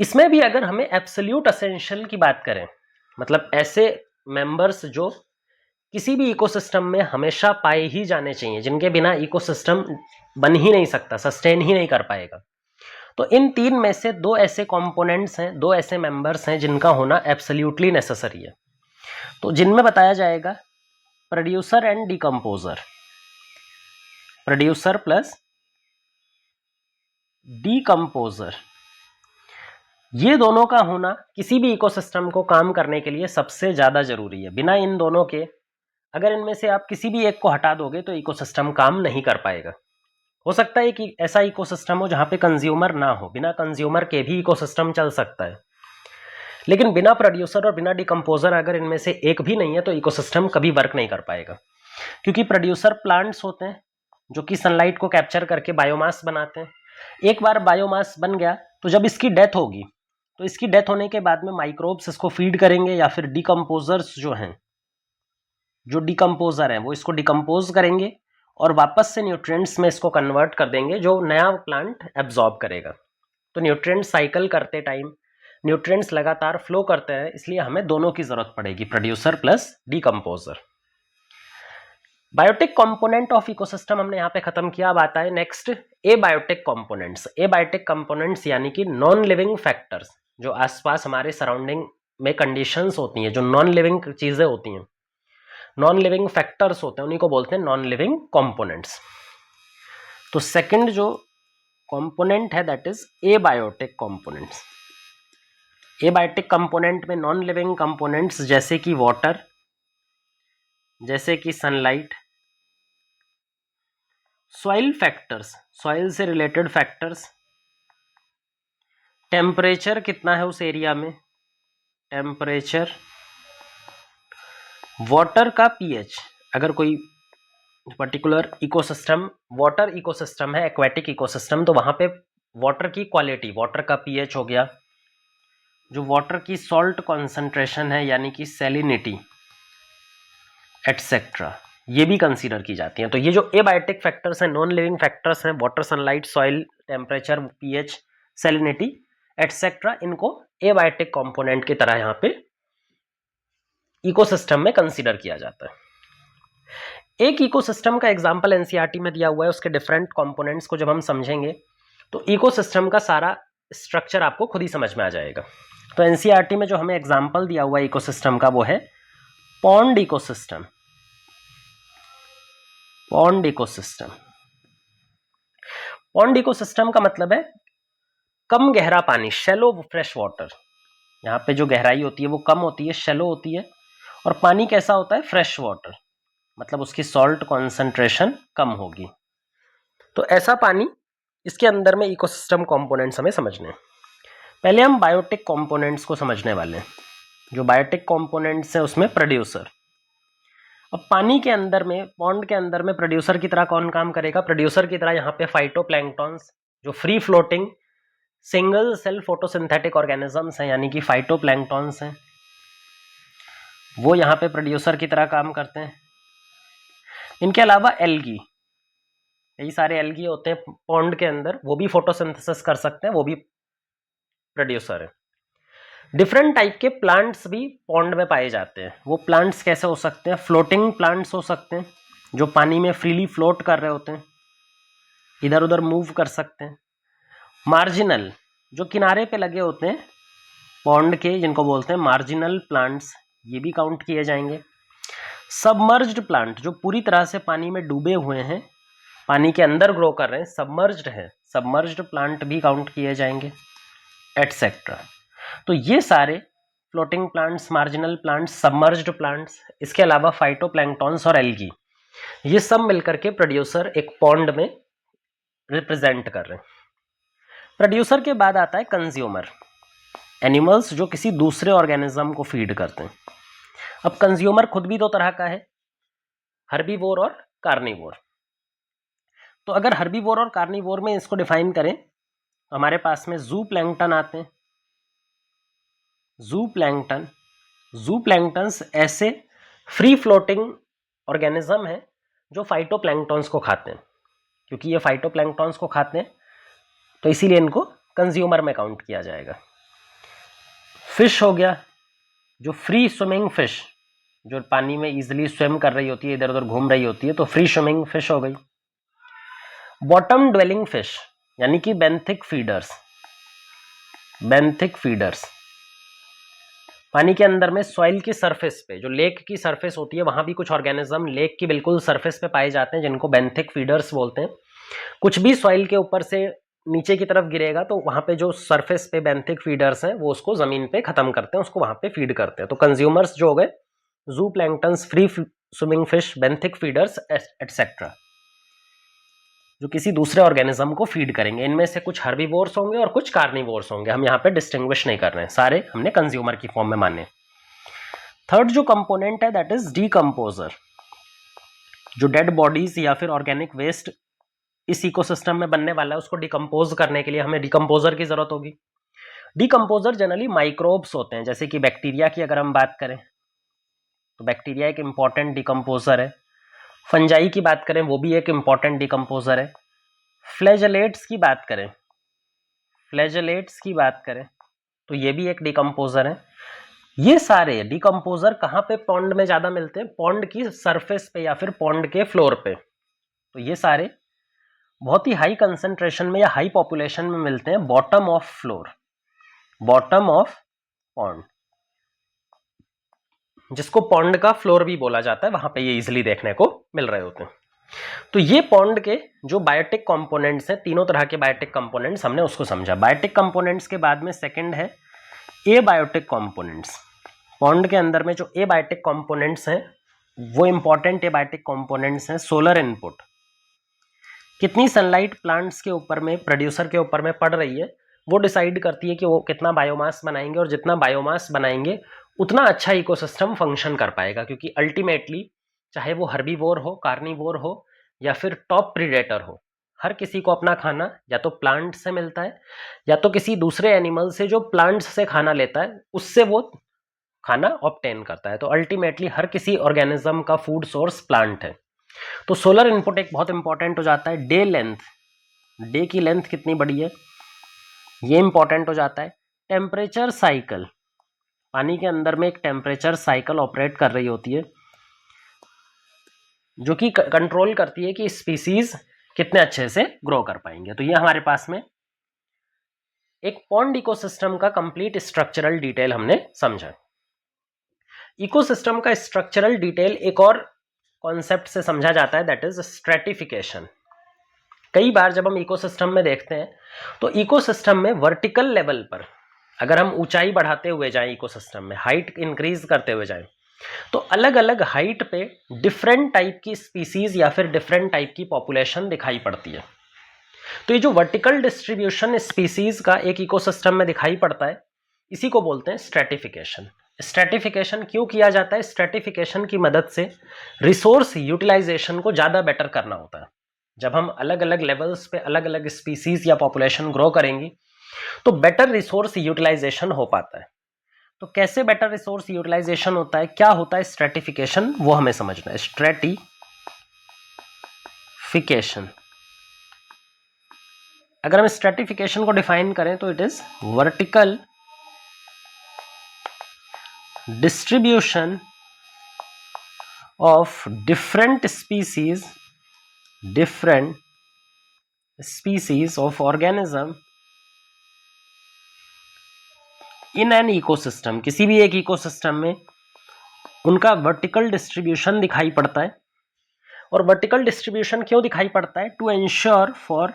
इसमें भी अगर हमें एब्सोल्यूट एसेंशियल की बात करें, मतलब ऐसे मेंबर्स जो किसी भी इकोसिस्टम में हमेशा पाए ही जाने चाहिए, जिनके बिना इकोसिस्टम बन ही नहीं सकता, सस्टेन ही नहीं कर पाएगा, तो इन तीन में से दो ऐसे कंपोनेंट्स हैं, दो ऐसे मेंबर्स हैं जिनका होना एब्सोल्युटली नेसेसरी है। तो जिनमें बताया जाएगा producer and decomposer, producer plus decomposer, ये दोनों का होना किसी भी इकोसिस्टम को काम करने के लिए सबसे ज़्यादा जरूरी है। बिना इन दोनों के अगर इनमें से आप किसी भी एक को हटा दोगे तो इकोसिस्टम काम नहीं कर पाएगा। हो सकता है कि ऐसा इकोसिस्टम हो जहाँ पे कंज्यूमर ना हो, बिना कंज्यूमर के भी इकोसिस्टम चल सकता है, लेकिन बिना प्रोड्यूसर और बिना डिकम्पोजर अगर इनमें से एक भी नहीं है तो इकोसिस्टम कभी वर्क नहीं कर पाएगा। क्योंकि प्रोड्यूसर प्लांट्स होते हैं जो कि सनलाइट को कैप्चर करके बायोमास बनाते हैं। एक बार बायोमास बन गया तो जब इसकी डेथ होगी तो इसकी डेथ होने के बाद में माइक्रोब्स इसको फीड करेंगे या फिर डिकम्पोजर्स जो हैं, जो डिकम्पोजर हैं वो इसको डिकम्पोज करेंगे और वापस से न्यूट्रिएंट्स में इसको कन्वर्ट कर देंगे जो नया प्लांट एब्जॉर्ब करेगा। तो न्यूट्रिएंट साइकिल करते टाइम न्यूट्रिएंट्स लगातार फ्लो करते हैं, इसलिए हमें दोनों की जरूरत पड़ेगी, producer plus decomposer. Biotic component of ecosystem हमने यहाँ पे खत्म किया। अब आता है next abiotic components. Abiotic components यानी कि नॉन लिविंग फैक्टर्स, जो आसपास हमारे सराउंडिंग में कंडीशंस होती हैं, जो नॉन लिविंग चीजें होती हैं, नॉन लिविंग फैक्टर्स होते हैं, उन्हीं को बोलते हैं नॉन लिविंग कंपोनेंट्स। तो सेकंड जो कंपोनेंट है that is abiotic components. Abiotic component में नॉन लिविंग कंपोनेंट्स जैसे कि वाटर, जैसे कि सनलाइट, सॉइल फैक्टर्स, सॉइल से रिलेटेड फैक्टर्स, टेम्परेचर कितना है उस एरिया में, टेम्परेचर, वाटर का पीएच, अगर कोई पर्टिकुलर इकोसिस्टम वाटर इकोसिस्टम है, एक्वेटिक इकोसिस्टम, तो वहां पे वाटर की क्वालिटी, वाटर का पीएच हो गया, जो वाटर की सॉल्ट कॉन्सेंट्रेशन है यानी कि सैलिनिटी एटसेट्रा, ये भी कंसीडर की जाती हैं। तो ये जो एबायोटिक फैक्टर्स हैं, नॉन लिविंग फैक्टर्स हैं, water, sunlight, soil, temperature, pH, salinity etcetera, इनको एबायोटिक कंपोनेंट की तरह यहाँ पे इकोसिस्टम में कंसीडर किया जाता है। एक इकोसिस्टम का एग्जांपल एनसीईआरटी में दिया हुआ है, उसके डिफरेंट कंपोनेंट्स को जब हम समझेंगे तो इकोसिस्टम का सारा स्ट्रक्चर आपको खुद ही समझ में आ जाएगा। तो एनसीईआरटी में जो हमें एग्जांपल दिया हुआ है इकोसिस्टम का वो है pond ecosystem. Pond ecosystem, pond ecosystem का मतलब है कम गहरा पानी, शैलो फ्रेश वाटर। यहाँ पे जो गहराई होती है वो कम होती है, शैलो होती है, और पानी कैसा होता है, फ्रेश वाटर, मतलब उसकी सॉल्ट कॉन्सेंट्रेशन कम होगी। तो ऐसा पानी, इसके अंदर में इकोसिस्टम कंपोनेंट्स हमें समझने हैं। पहले हम बायोटिक कंपोनेंट्स को समझने वाले हैं। जो बायोटिक कंपोनेंट्स हैं उसमें प्रोड्यूसर। अब पानी के अंदर में, पॉन्ड के अंदर में प्रोड्यूसर की तरह कौन काम करेगा, प्रोड्यूसर की तरह यहाँ पे फाइटोप्लैंक्टन्स, जो free floating single cell photosynthetic organisms हैं यानी कि फाइटोप्लैंक्टन्स हैं, वो यहाँ पे प्रोड्यूसर की तरह काम करते हैं। इनके अलावा एल्गी, कई सारे एल्गी होते हैं पॉन्ड के अंदर, वो भी फोटोसिंथेसिस कर सकते हैं, वो भी प्रोड्यूसर है। डिफरेंट टाइप के प्लांट्स भी पॉन्ड में पाए जाते हैं। वो प्लांट्स कैसे हो सकते हैं, फ्लोटिंग प्लांट्स हो सकते हैं जो पानी में फ्रीली फ्लोट कर रहे होते हैं, इधर उधर मूव कर सकते हैं। मार्जिनल, जो किनारे पे लगे होते हैं पॉन्ड के, जिनको बोलते हैं मार्जिनल प्लांट्स, ये भी काउंट किए जाएंगे। सबमर्ज्ड प्लांट, जो पूरी तरह से पानी में डूबे हुए हैं, पानी के अंदर ग्रो कर रहे हैं, सबमर्ज्ड है, सबमर्ज्ड प्लांट भी काउंट किए जाएंगे एटसेट्रा। तो ये सारे floating plants, marginal plants, submerged plants, इसके अलावा फाइटोप्लैंक्टन्स और एल्गी, ये सब मिलकर के प्रोड्यूसर एक पॉन्ड में रिप्रेजेंट कर रहे हैं। प्रोड्यूसर के बाद आता है कंज्यूमर, एनिमल्स जो किसी दूसरे ऑर्गेनिज्म को फीड करते हैं। अब कंज्यूमर खुद भी दो तरह का है, हर्बीवोर और कार्निवोर। तो अगर हर्बीवोर और कार्निवोर में इसको डिफाइन करें तो हमारे पास में जू प्लैंक्टन आते हैं। जू प्लैंक्टन, जू प्लैंक्टन्स ऐसे फ्री फ्लोटिंग ऑर्गेनिज्म है जो फाइटोप्लैंक्टन्स को खाते हैं। क्योंकि ये फाइटोप्लैंक्टन्स को खाते हैं तो इसीलिए इनको कंज्यूमर में काउंट किया जाएगा। फिश हो गया, जो फ्री स्विमिंग फिश, जो पानी में इजीली स्विम कर रही होती है, इधर उधर घूम रही होती है, तो फ्री स्विमिंग फिश हो गई। बॉटम ड्वेलिंग फिश यानी कि बेंथिक फीडर्स, बेंथिक फीडर्स। पानी के अंदर में सॉइल की सरफेस पे, जो लेक की सरफेस होती है, वहां भी कुछ ऑर्गेनिज्म लेक की बिल्कुल सरफेस पे पाए जाते हैं जिनको बेंथिक फीडर्स बोलते हैं। कुछ भी सॉइल के ऊपर से नीचे की तरफ गिरेगा तो वहां पे जो सरफेस पे बेंथिक फीडर्स हैं वो उसको जमीन पे खत्म करते हैं, उसको वहां पे फीड करते हैं। तो कंज्यूमर्स जो हो गए जू planktons, free swimming fish, benthic feeders etcetera, जो किसी दूसरे ऑर्गेनिज्म को फीड करेंगे। इनमें से कुछ हर्बीवोर्स होंगे और कुछ कार्निवोर्स होंगे, हम यहाँ पे डिस्टिंग्विश नहीं कर रहे हैं, सारे हमने कंज्यूमर की फॉर्म में माने। थर्ड जो कंपोनेंट है दैट इज डीकंपोजर। जो डेड बॉडीज या फिर ऑर्गेनिक वेस्ट इस इकोसिस्टम में बनने वाला है उसको डिकम्पोज करने के लिए हमें डिकम्पोजर की जरूरत होगी। डिकम्पोजर जनरली माइक्रोब्स होते हैं, जैसे कि बैक्टीरिया की अगर हम बात करें तो बैक्टीरिया एक इंपॉर्टेंट डिकम्पोजर है। फंजाई की बात करें वो भी एक इंपॉर्टेंट डिकम्पोजर है। फ्लैजेलेट्स की बात करें तो ये भी एक डिकम्पोजर है। ये सारे डिकम्पोजर कहाँ पे पॉन्ड में ज्यादा मिलते हैं? पॉन्ड की सरफेस पे या फिर पॉन्ड के फ्लोर पे। तो ये सारे बहुत ही हाई कंसंट्रेशन में या हाई पॉपुलेशन में मिलते हैं bottom of floor, bottom of pond, जिसको पॉन्ड का फ्लोर भी बोला जाता है, वहां पे ये इजिली देखने को मिल रहे होते हैं। तो ये पॉन्ड के जो बायोटिक कंपोनेंट्स हैं, तीनों तरह के बायोटिक कंपोनेंट्स हमने उसको समझा। बायोटिक कंपोनेंट्स के बाद में सेकंड है एबायोटिक कंपोनेंट्स। पॉन्ड के अंदर में जो एबायोटिक कंपोनेंट्स हैं वो इंपॉर्टेंट एबायोटिक कंपोनेंट्स हैं। सोलर इनपुट, कितनी सनलाइट प्लांट्स के ऊपर में, प्रोड्यूसर के ऊपर में पड़ रही है, वो डिसाइड करती है कि वो कितना बायोमास बनाएंगे, और जितना बायोमास बनाएंगे उतना अच्छा इकोसिस्टम फंक्शन कर पाएगा। क्योंकि अल्टीमेटली चाहे वो हर्बीवोर हो, कार्निवोर हो या फिर टॉप प्रीडेटर हो, हर किसी को अपना खाना या तो प्लांट से मिलता है या तो किसी दूसरे एनिमल से जो प्लांट्स से खाना लेता है उससे वो खाना ऑब्टेन करता है। तो अल्टीमेटली हर किसी ऑर्गेनिज्म का फूड सोर्स प्लांट है। तो सोलर इनपुट एक बहुत इंपॉर्टेंट हो जाता है। डे लेंथ, डे की लेंथ कितनी बड़ी है ये इंपॉर्टेंट हो जाता है। टेम्परेचर साइकिल, पानी के अंदर में एक टेम्परेचर साइकिल ऑपरेट कर रही होती है जो कि कंट्रोल करती है कि स्पीसीज कितने अच्छे से ग्रो कर पाएंगे। तो ये हमारे पास में एक पॉन्ड इकोसिस्टम का कंप्लीट स्ट्रक्चरल डिटेल हमने समझा। इकोसिस्टम का स्ट्रक्चरल डिटेल एक और कॉन्सेप्ट से समझा जाता है, दैट इज स्ट्रेटिफिकेशन। कई बार जब हम इकोसिस्टम में देखते हैं तो इकोसिस्टम में वर्टिकल लेवल पर अगर हम ऊंचाई बढ़ाते हुए जाएं, इकोसिस्टम में हाइट इंक्रीज करते हुए जाएं, तो अलग अलग हाइट पे डिफरेंट टाइप की स्पीसीज या फिर डिफरेंट टाइप की पॉपुलेशन दिखाई पड़ती है। तो ये जो वर्टिकल डिस्ट्रीब्यूशन स्पीसीज का एक इकोसिस्टम में दिखाई पड़ता है, इसी को बोलते हैं स्ट्रेटिफिकेशन। स्ट्रेटिफिकेशन क्यों किया जाता है? स्ट्रेटिफिकेशन की मदद से रिसोर्स यूटिलाइजेशन को ज़्यादा बेटर करना होता है। जब हम अलग अलग लेवल्स पे अलग अलग स्पीसीज या पॉपुलेशन ग्रो करेंगी तो बेटर रिसोर्स यूटिलाइजेशन हो पाता है। तो कैसे बेटर रिसोर्स यूटिलाइजेशन होता है, क्या होता है स्ट्रेटिफिकेशन, वो हमें समझना है। स्ट्रेटिफिकेशन, अगर हम स्ट्रेटिफिकेशन को डिफाइन करें तो it is vertical distribution of different species of organism in an ecosystem. किसी भी एक इकोसिस्टम में उनका वर्टिकल डिस्ट्रीब्यूशन दिखाई पड़ता है। और वर्टिकल डिस्ट्रीब्यूशन क्यों दिखाई पड़ता है? To ensure for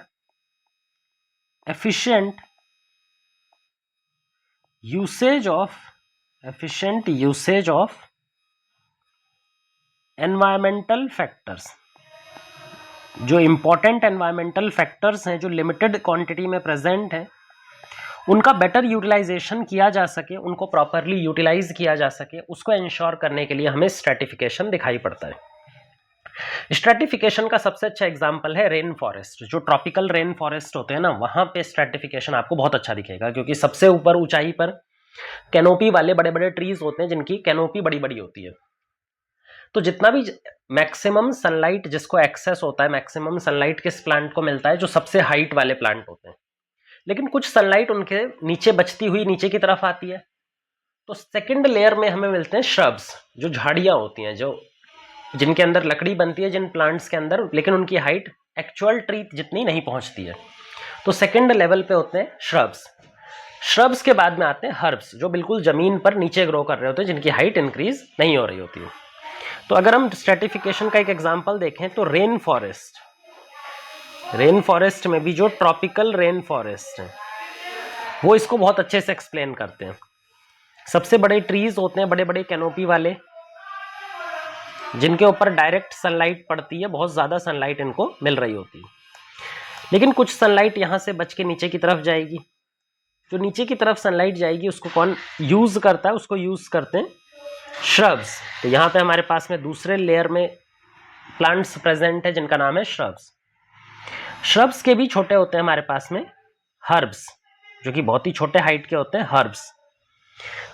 efficient usage of environmental factors। जो इंपॉर्टेंट एनवायरमेंटल फैक्टर्स हैं जो लिमिटेड क्वांटिटी में प्रेजेंट हैं, उनका बेटर यूटिलाइजेशन किया जा सके, उनको प्रॉपरली यूटिलाइज किया जा सके, उसको इंश्योर करने के लिए हमें स्ट्रेटिफिकेशन दिखाई पड़ता है। स्ट्रेटिफिकेशन का सबसे अच्छा एग्जांपल है रेन फॉरेस्ट। जो ट्रॉपिकल रेन फॉरेस्ट होते हैं ना, वहां पे स्ट्रेटिफिकेशन आपको बहुत अच्छा दिखेगा, क्योंकि सबसे ऊपर ऊंचाई पर कैनोपी वाले बड़े बड़े ट्रीज होते हैं जिनकी कैनोपी बड़ी बड़ी होती है। तो जितना भी मैक्सिमम सनलाइट जिसको एक्सेस होता है, मैक्सिमम सनलाइट किस प्लांट को मिलता है? जो सबसे हाइट वाले प्लांट होते हैं। लेकिन कुछ सनलाइट उनके नीचे बचती हुई नीचे की तरफ आती है, तो सेकेंड लेयर में हमें मिलते हैं श्रब्स, जो झाड़ियां होती हैं, जो जिनके अंदर लकड़ी बनती है जिन प्लांट्स के अंदर, लेकिन उनकी हाइट एक्चुअल ट्री जितनी नहीं पहुंचती है। तो सेकंड लेवल पे होते हैं श्रब्स। श्रब्स के बाद में आते हैं हर्ब्स, जो बिल्कुल जमीन पर नीचे ग्रो कर रहे होते हैं, जिनकी हाइट इंक्रीज नहीं हो रही होती है। तो अगर हम स्ट्रेटिफिकेशन का एक एग्जांपल देखें तो रेन फॉरेस्ट में भी जो ट्रॉपिकल रेन फॉरेस्ट है वो इसको बहुत अच्छे से एक्सप्लेन करते हैं। सबसे बड़े ट्रीज होते हैं, बड़े बड़े कैनोपी वाले, जिनके ऊपर डायरेक्ट सनलाइट पड़ती है, बहुत ज़्यादा सनलाइट इनको मिल रही होती है। लेकिन कुछ सनलाइट यहाँ से बच के नीचे की तरफ जाएगी। जो नीचे की तरफ सनलाइट जाएगी उसको कौन यूज करता है? उसको यूज करते हैं श्रब्स। तो यहाँ पे हमारे पास में दूसरे लेयर में प्लांट्स प्रेजेंट है जिनका नाम है श्रब्स। श्रब्स के भी छोटे होते हैं हमारे पास में हर्ब्स, जो कि बहुत ही छोटे हाइट के होते हैं हर्ब्स।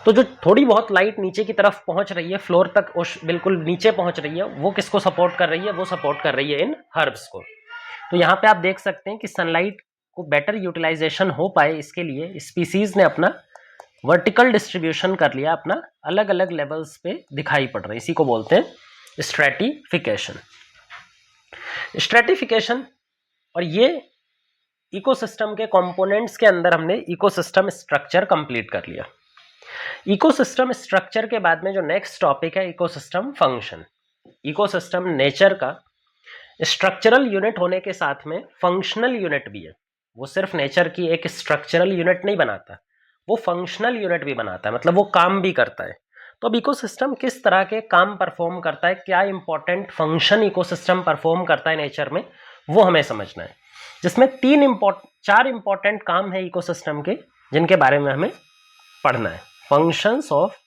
तो जो थोड़ी बहुत लाइट नीचे की तरफ पहुंच रही है, फ्लोर तक बिल्कुल नीचे पहुंच रही है, वो किसको सपोर्ट कर रही है? वो सपोर्ट कर रही है इन हर्ब्स को। तो यहाँ पे आप देख सकते हैं कि सनलाइट को बेटर यूटिलाइजेशन हो पाए, इसके लिए स्पीसीज ने अपना वर्टिकल डिस्ट्रीब्यूशन कर लिया, अपना अलग अलग लेवल्स पे दिखाई पड़ रहा है। इसी को बोलते हैं स्ट्रेटिफिकेशन। स्ट्रेटिफिकेशन और ये इकोसिस्टम के कंपोनेंट्स के अंदर हमने इकोसिस्टम स्ट्रक्चर कंप्लीट कर लिया। इकोसिस्टम स्ट्रक्चर के बाद में जो नेक्स्ट टॉपिक है इकोसिस्टम फंक्शन। इकोसिस्टम नेचर का स्ट्रक्चरल यूनिट होने के साथ में फंक्शनल यूनिट भी है। वो सिर्फ नेचर की एक स्ट्रक्चरल यूनिट नहीं बनाता, वो फंक्शनल यूनिट भी बनाता है, मतलब वो काम भी करता है। तो अब इकोसिस्टम किस तरह के काम परफॉर्म करता है, क्या इंपॉर्टेंट फंक्शन इकोसिस्टम परफॉर्म करता है नेचर में, वो हमें समझना है। जिसमें चार इंपॉर्टेंट काम है इकोसिस्टम के, जिनके बारे में हमें पढ़ना है। Functions of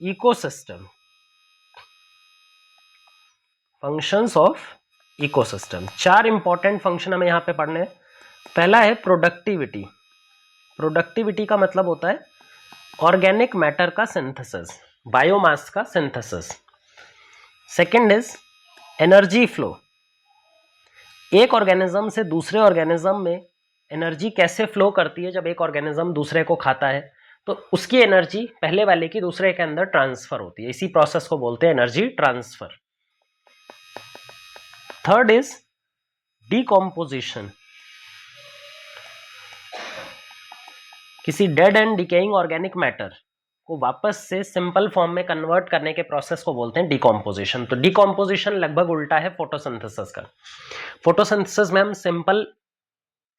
ecosystem, functions of ecosystem, चार इंपॉर्टेंट फंक्शन हमें यहां पे पढ़ने हैं। पहला है प्रोडक्टिविटी। प्रोडक्टिविटी का मतलब होता है ऑर्गेनिक मैटर का सिंथेसिस, बायोमास का synthesis. Second is energy flow. एक ऑर्गेनिज्म से दूसरे ऑर्गेनिज्म में एनर्जी कैसे फ्लो करती है? जब एक ऑर्गेनिज्म दूसरे को खाता है तो उसकी एनर्जी पहले वाले की दूसरे के अंदर ट्रांसफर होती है, इसी प्रोसेस को बोलते हैं energy transfer. Third is decomposition. किसी dead and decaying organic matter को वापस से सिंपल फॉर्म में कन्वर्ट करने के प्रोसेस को बोलते हैं डीकॉम्पोजिशन। तो डीकॉम्पोजिशन लगभग उल्टा है फोटोसिंथेसिस का। फोटोसिंथेसिस में हम सिंपल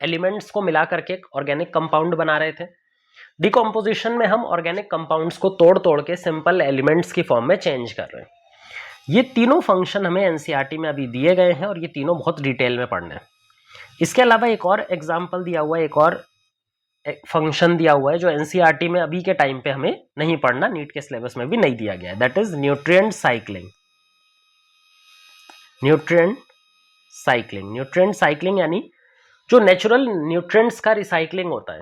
एलिमेंट्स को मिला करके ऑर्गेनिक कंपाउंड बना रहे थे। डीकॉम्पोजिशन में हम ऑर्गेनिक कंपाउंड्स को तोड़ तोड़ के सिंपल एलिमेंट्स की फॉर्म में चेंज कर रहे हैं। ये तीनों फंक्शन हमें एनसीईआरटी में अभी दिए गए हैं और ये तीनों बहुत डिटेल में पढ़ने हैं। इसके अलावा एक और एग्जाम्पल दिया हुआ है, एक और फंक्शन दिया हुआ है जो एनसीईआरटी में अभी के टाइम पे हमें नहीं पढ़ना, नीट के सिलेबस में भी नहीं दिया गया है। That is nutrient cycling. Nutrient cycling, nutrient cycling यानी जो नेचुरल न्यूट्रिएंट्स का रिसाइकलिंग होता है।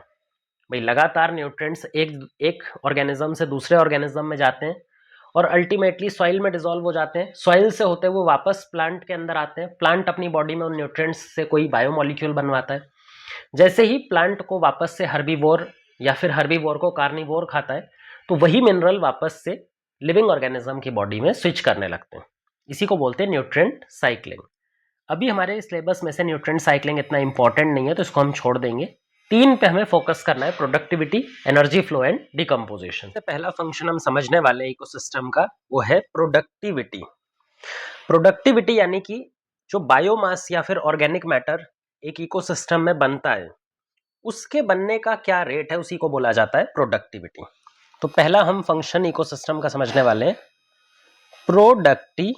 भाई लगातार न्यूट्रिएंट्स एक ऑर्गेनिज्म से दूसरे ऑर्गेनिज्म में जाते हैं और अल्टीमेटली सॉइल में डिसॉल्व हो जाते हैं। सॉइल से होते हुए वापस प्लांट के अंदर आते हैं। प्लांट अपनी बॉडी में उन न्यूट्रिएंट्स से कोई बायोमॉलिक्यूल बनवाता है। जैसे ही प्लांट को वापस से हर्बीवोर या फिर हर्बीवोर को कार्निवोर खाता है तो वही मिनरल वापस से लिविंग ऑर्गेनिज्म की बॉडी में स्विच करने लगते हैं। इसी को बोलते हैं न्यूट्रिएंट साइक्लिंग। अभी हमारे सिलेबस में से न्यूट्रिएंट साइक्लिंग इतना इंपॉर्टेंट नहीं है, तो इसको हम छोड़ देंगे। तीन पे हमें फोकस करना है, productivity, energy flow and decomposition. पहला फंक्शन हम समझने वाले हैं इकोसिस्टम का, वो है प्रोडक्टिविटी। प्रोडक्टिविटी यानी कि जो बायोमास या फिर ऑर्गेनिक मैटर एक इकोसिस्टम में बनता है, उसके बनने का क्या रेट है, उसी को बोला जाता है प्रोडक्टिविटी। तो पहला हम फंक्शन इकोसिस्टम का समझने वाले हैं, प्रोडक्टिविटी।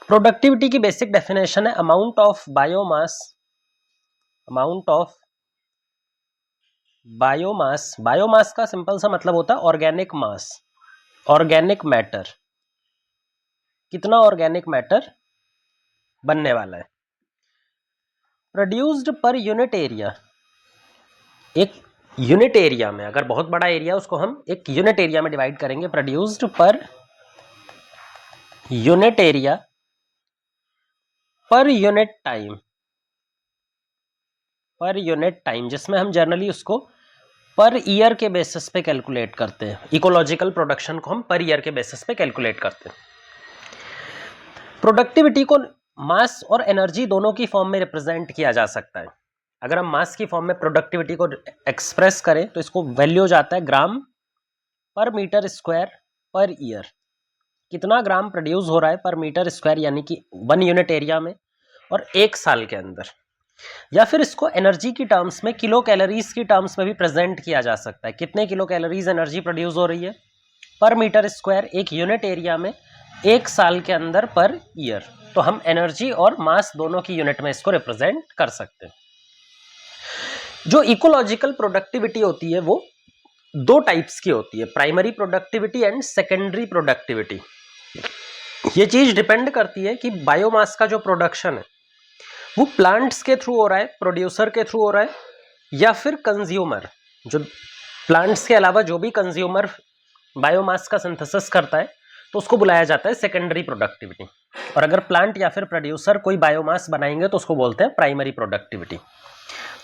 प्रोडक्टिविटी की बेसिक डेफिनेशन है अमाउंट ऑफ बायोमास, बायोमास का सिंपल सा मतलब होता है ऑर्गेनिक मास, ऑर्गेनिक मैटर, कितना ऑर्गेनिक मैटर बनने वाला है, प्रोड्यूस्ड पर यूनिट एरिया। एक यूनिट एरिया में, अगर बहुत बड़ा एरिया उसको हम एक यूनिट एरिया में डिवाइड करेंगे, produced per unit area per unit time, जिसमें हम जनरली उसको पर ईयर के बेसिस पे कैलकुलेट करते हैं। इकोलॉजिकल प्रोडक्शन को हम पर ईयर के बेसिस पे कैलकुलेट करते हैं। प्रोडक्टिविटी को मास और एनर्जी दोनों की फॉर्म में रिप्रेजेंट किया जा सकता है। अगर हम मास की फॉर्म में प्रोडक्टिविटी को एक्सप्रेस करें तो इसको वैल्यू हो जाता है ग्राम पर मीटर स्क्वायर पर ईयर। कितना ग्राम प्रोड्यूस हो रहा है पर मीटर स्क्वायर, यानी कि 1 यूनिट एरिया में और 1 साल के अंदर। या फिर इसको एनर्जी की टर्म्स में, किलो कैलोरीज की टर्म्स में भी प्रेजेंट किया जा सकता है। कितने किलो कैलोरीज एनर्जी प्रोड्यूस हो रही है पर मीटर स्क्वायर 1 यूनिट एरिया में 1 साल के अंदर पर ईयर। तो हम एनर्जी और मास दोनों की यूनिट में इसको रिप्रेजेंट कर सकते हैं। जो इकोलॉजिकल प्रोडक्टिविटी होती है वो 2 टाइप्स की होती है, primary productivity and secondary productivity. ये चीज डिपेंड करती है कि बायोमास का जो प्रोडक्शन है वो प्लांट्स के थ्रू हो रहा है, प्रोड्यूसर के थ्रू हो रहा है, या फिर कंज्यूमर, जो प्लांट्स के अलावा जो भी कंज्यूमर बायोमास का सिंथेसिस करता है तो उसको बुलाया जाता है सेकेंडरी प्रोडक्टिविटी। और अगर प्लांट या फिर प्रोड्यूसर कोई बायोमास बनाएंगे तो उसको बोलते हैं प्राइमरी प्रोडक्टिविटी।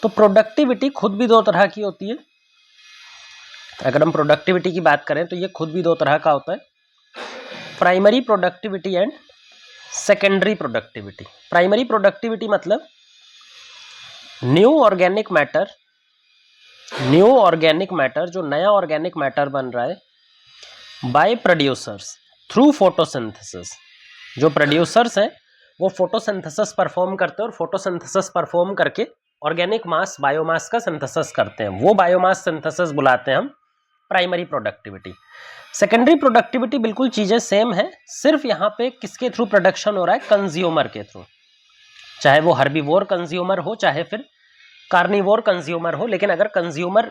तो प्रोडक्टिविटी खुद भी 2 तरह की होती है। अगर हम प्रोडक्टिविटी की बात करें तो ये खुद भी 2 तरह का होता है, primary productivity and secondary productivity. Primary productivity मतलब न्यू ऑर्गेनिक मैटर, जो नया ऑर्गेनिक मैटर बन रहा है बाय प्रोड्यूसर्स थ्रू फोटोसिंथेसिस। जो प्रोड्यूसर्स हैं वो फोटोसिंथेसिस परफॉर्म करते हैं और फोटोसिंथेसिस परफॉर्म करके ऑर्गेनिक मास, बायोमास का सिंथेसिस करते हैं। वो बायोमास सिंथेसिस बुलाते हैं हम प्राइमरी प्रोडक्टिविटी। सेकेंडरी प्रोडक्टिविटी बिल्कुल चीजें सेम है, सिर्फ यहाँ पे किसके थ्रू प्रोडक्शन हो रहा है, कंज्यूमर के थ्रू। चाहे वो हर्बीवोर कंज्यूमर हो चाहे फिर कार्निवोर कंज्यूमर हो, लेकिन अगर कंज्यूमर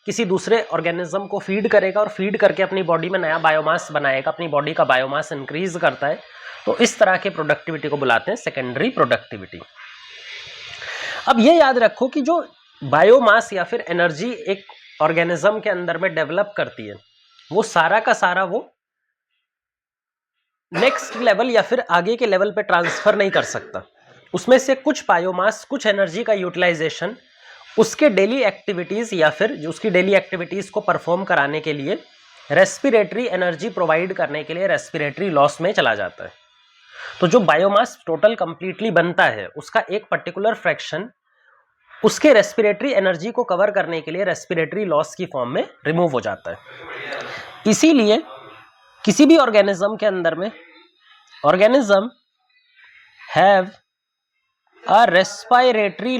किसी दूसरे ऑर्गेनिज्म को फीड करेगा और फीड करके अपनी बॉडी में नया बायोमास बनाएगा, अपनी बॉडी का बायोमास इंक्रीज करता है, तो इस तरह के प्रोडक्टिविटी को बुलाते हैं सेकेंडरी प्रोडक्टिविटी। अब ये याद रखो कि जो बायोमास या फिर एनर्जी एक ऑर्गेनिज्म के अंदर में डेवलप करती है वो सारा का सारा वो नेक्स्ट लेवल या फिर आगे के लेवल पे ट्रांसफर नहीं कर सकता। उसमें से कुछ बायोमास, कुछ एनर्जी का यूटिलाइजेशन उसके डेली एक्टिविटीज या फिर जो उसकी डेली एक्टिविटीज को परफॉर्म कराने के लिए, रेस्पिरेटरी एनर्जी प्रोवाइड करने के लिए रेस्पिरेटरी लॉस में चला जाता है। तो जो बायोमास टोटल कंप्लीटली बनता है उसका एक पर्टिकुलर फ्रैक्शन उसके रेस्पिरेटरी एनर्जी को कवर करने के लिए रेस्पिरेटरी लॉस की फॉर्म में रिमूव हो जाता है। इसीलिए किसी भी ऑर्गेनिज्म के अंदर में organism have a respiratory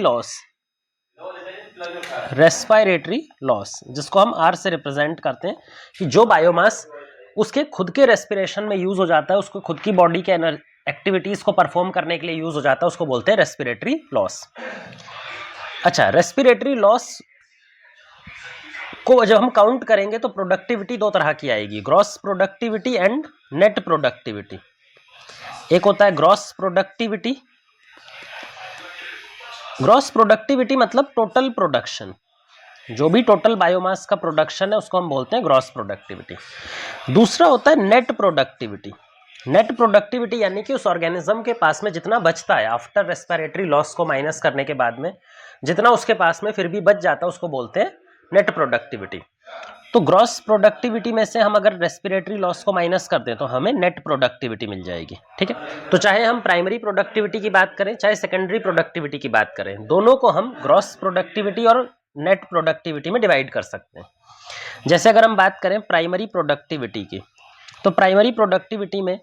loss, जिसको हम आर से रिप्रेजेंट करते हैं कि जो बायोमास उसके खुद के रेस्पिरेशन में यूज हो जाता है, उसको खुद की बॉडी के एक्टिविटीज को परफॉर्म करने के लिए यूज हो जाता है, उसको बोलते हैं रेस्पिरेटरी लॉस। अच्छा, रेस्पिरेटरी लॉस को जब हम काउंट करेंगे तो प्रोडक्टिविटी 2 तरह की आएगी, gross productivity and net productivity. एक होता है ग्रॉस प्रोडक्टिविटी। ग्रॉस प्रोडक्टिविटी मतलब टोटल प्रोडक्शन, जो भी टोटल बायोमास का प्रोडक्शन है उसको हम बोलते हैं ग्रॉस प्रोडक्टिविटी। दूसरा होता है नेट प्रोडक्टिविटी। नेट प्रोडक्टिविटी यानी कि उस ऑर्गेनिज्म के पास में जितना बचता है आफ्टर रेस्पिरेटरी लॉस को माइनस करने के बाद में जितना उसके पास में फिर भी बच जाता है उसको बोलते हैं नेट प्रोडक्टिविटी। तो ग्रॉस प्रोडक्टिविटी में से हम अगर रेस्पिरेटरी लॉस को माइनस कर दें तो हमें नेट प्रोडक्टिविटी मिल जाएगी। ठीक है, तो चाहे हम प्राइमरी प्रोडक्टिविटी की बात करें चाहे सेकेंडरी प्रोडक्टिविटी की बात करें, दोनों को हम ग्रॉस प्रोडक्टिविटी और नेट प्रोडक्टिविटी में डिवाइड कर सकते हैं। जैसे अगर हम बात करें प्राइमरी प्रोडक्टिविटी की, तो प्राइमरी प्रोडक्टिविटी में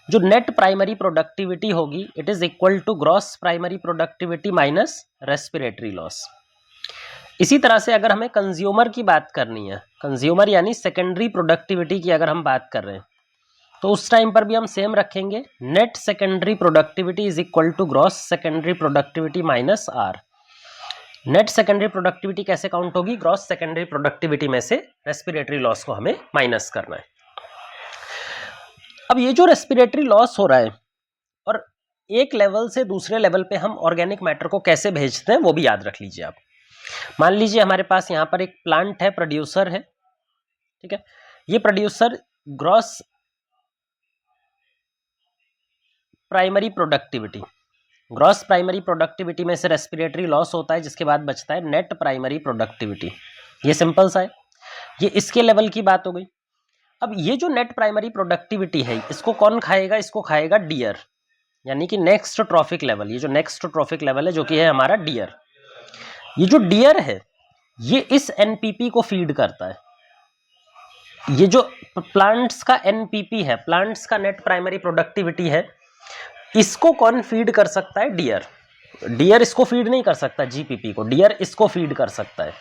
जो नेट प्राइमरी प्रोडक्टिविटी होगी it is equal to gross primary productivity minus respiratory loss. इसी तरह से अगर हमें कंज्यूमर की बात करनी है, कंज्यूमर यानी सेकेंडरी प्रोडक्टिविटी की अगर हम बात कर रहे हैं, तो उस टाइम पर भी हम सेम रखेंगे, net secondary productivity is equal to gross secondary productivity minus R. Net secondary productivity कैसे काउंट होगी, ग्रॉस सेकेंडरी प्रोडक्टिविटी में से रेस्पिरेटरी लॉस को हमें माइनस करना है। अब ये जो रेस्पिरेटरी लॉस हो रहा है और एक लेवल से दूसरे लेवल पे हम ऑर्गेनिक मैटर को कैसे भेजते हैं वो भी याद रख लीजिए आप। मान लीजिए हमारे पास यहाँ पर एक प्लांट है, प्रोड्यूसर है, ठीक है, ये प्रोड्यूसर ग्रॉस प्राइमरी प्रोडक्टिविटी में से रेस्पिरेटरी लॉस होता है, जिसके बाद बचता है नेट प्राइमरी प्रोडक्टिविटी। ये सिंपल सा है, ये इसके लेवल की बात हो गई। अब ये जो नेट प्राइमरी प्रोडक्टिविटी है इसको कौन खाएगा, इसको खाएगा डियर, यानी कि नेक्स्ट ट्रॉफिक लेवल। ये जो नेक्स्ट ट्रॉफिक लेवल है जो कि है हमारा डियर। ये जो डियर है ये इस एनपीपी को फीड करता है। ये जो प्लांट्स का एनपीपी है, प्लांट्स का नेट प्राइमरी प्रोडक्टिविटी है, इसको कौन फीड कर सकता है? डियर। डियर इसको फीड नहीं कर सकता जीपीपी को, डियर इसको फीड कर सकता है।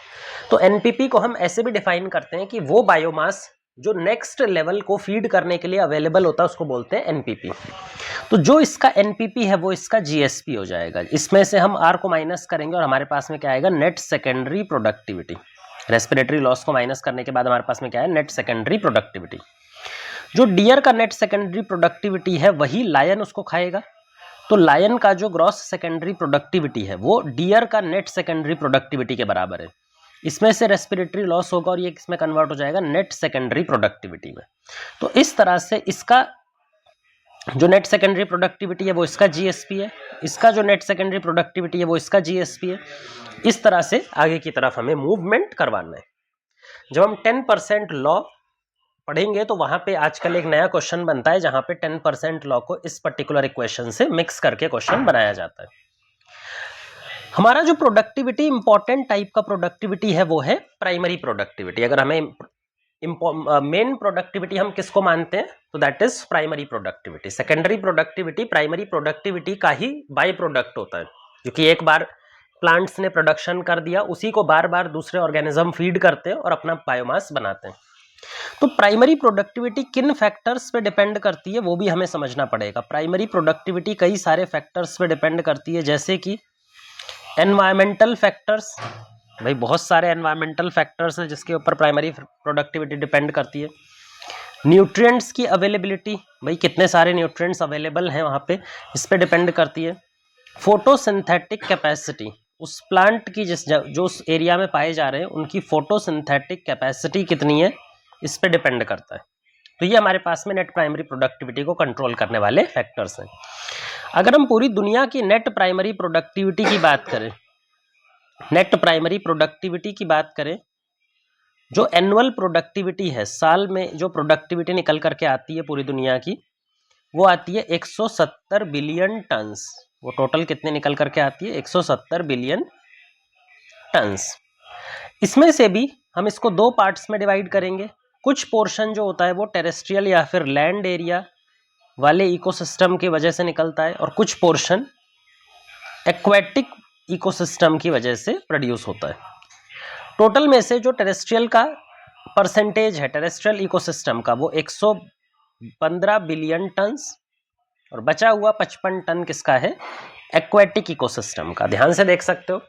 तो एनपीपी को हम ऐसे भी डिफाइन करते हैं कि वो बायोमास जो नेक्स्ट लेवल को फीड करने के लिए अवेलेबल होता है उसको बोलते हैं एनपीपी। तो जो इसका एनपीपी है वो इसका जीएसपी हो जाएगा। इसमें से हम आर को माइनस करेंगे और हमारे पास में क्या आएगा? Net secondary productivity. Respiratory loss को माइनस करने के बाद हमारे पास में क्या है? Net secondary productivity. जो डियर का नेट सेकेंडरी प्रोडक्टिविटी है वही लायन उसको खाएगा। तो लायन का जो ग्रॉस सेकेंडरी प्रोडक्टिविटी है वो डियर का नेट सेकेंडरी प्रोडक्टिविटी के बराबर है। इसमें से रेस्पिरेटरी लॉस होगा और ये किसमें कन्वर्ट हो जाएगा? नेट सेकेंडरी प्रोडक्टिविटी में। तो इस तरह से इसका जो नेट सेकेंडरी प्रोडक्टिविटी है वो इसका जीएसपी है, इसका जो नेट सेकेंडरी प्रोडक्टिविटी है वो इसका जीएसपी है। इस तरह से आगे की तरफ हमें मूवमेंट करवाना है। जब हम 10% लॉ पढ़ेंगे तो वहां पे आजकल एक नया क्वेश्चन बनता है जहां पे 10% लॉ को इस पर्टिकुलर इक्वेशन से मिक्स करके क्वेश्चन बनाया जाता है। हमारा जो प्रोडक्टिविटी, इंपॉर्टेंट टाइप का प्रोडक्टिविटी है वो है प्राइमरी प्रोडक्टिविटी। अगर हमें मेन प्रोडक्टिविटी हम किसको मानते हैं तो that is primary productivity. Secondary productivity primary productivity का ही बाई प्रोडक्ट होता है, क्योंकि एक बार प्लांट्स ने प्रोडक्शन कर दिया उसी को बार बार दूसरे ऑर्गेनिज्म फीड करते हैं और अपना बायोमास बनाते हैं। तो प्राइमरी प्रोडक्टिविटी किन फैक्टर्स पे डिपेंड करती है वो भी हमें समझना पड़ेगा। प्राइमरी प्रोडक्टिविटी कई सारे फैक्टर्स पे डिपेंड करती है, जैसे कि एनवायरमेंटल फैक्टर्स। भाई बहुत सारे एनवायरमेंटल फैक्टर्स हैं जिसके ऊपर प्राइमरी प्रोडक्टिविटी डिपेंड करती है। न्यूट्रिएंट्स की अवेलेबिलिटी, भाई कितने सारे न्यूट्रिएंट्स अवेलेबल हैं वहाँ पे, इस पे डिपेंड करती है। फोटोसिंथेटिक कैपेसिटी, उस प्लांट की जो उस एरिया में पाए जा रहे हैं उनकी फोटोसिंथेटिक कैपेसिटी कितनी है, इस पे डिपेंड करता है। तो ये हमारे पास में नेट प्राइमरी प्रोडक्टिविटी को कंट्रोल करने वाले फैक्टर्स हैं। अगर हम पूरी दुनिया की नेट प्राइमरी प्रोडक्टिविटी की बात करें, नेट प्राइमरी प्रोडक्टिविटी की बात करें, जो एनुअल प्रोडक्टिविटी है, साल में जो प्रोडक्टिविटी निकल करके आती है पूरी दुनिया की, वो आती है 170 बिलियन टन्स। वो टोटल कितने निकल करके आती है? 170 बिलियन टन्स। इसमें से भी हम इसको दो पार्ट्स में डिवाइड करेंगे। कुछ पोर्शन जो होता है वो टेरेस्ट्रियल या फिर लैंड एरिया वाले इकोसिस्टम की वजह से निकलता है और कुछ पोर्शन एक्वेटिक इकोसिस्टम की वजह से प्रोड्यूस होता है। टोटल में से जो टेरेस्ट्रियल का परसेंटेज है टेरेस्ट्रियल इकोसिस्टम का वो 115 बिलियन टन्स और बचा हुआ 55 टन किसका है? एक्वेटिक इकोसिस्टम का। ध्यान से देख सकते हो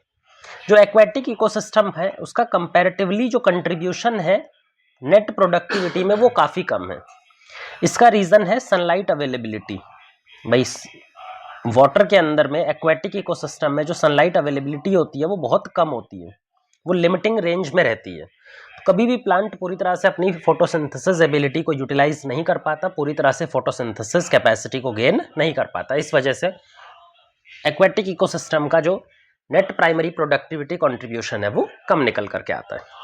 जो एक्वेटिक इकोसिस्टम है उसका कंपैरेटिवली जो कंट्रीब्यूशन है नेट प्रोडक्टिविटी में वो काफ़ी कम है। इसका रीज़न है सनलाइट अवेलेबिलिटी। भाई वाटर के अंदर में एक्वेटिक इकोसिस्टम में जो सनलाइट अवेलेबिलिटी होती है वो बहुत कम होती है, वो लिमिटिंग रेंज में रहती है। तो कभी भी प्लांट पूरी तरह से अपनी फोटोसिंथेसिस एबिलिटी को यूटिलाइज नहीं कर पाता, पूरी तरह से फोटोसिंथेसिस कैपेसिटी को गेन नहीं कर पाता। इस वजह से एक्वेटिक इकोसिस्टम का जो नेट प्राइमरी प्रोडक्टिविटी कंट्रीब्यूशन है वो कम निकल करके आता है।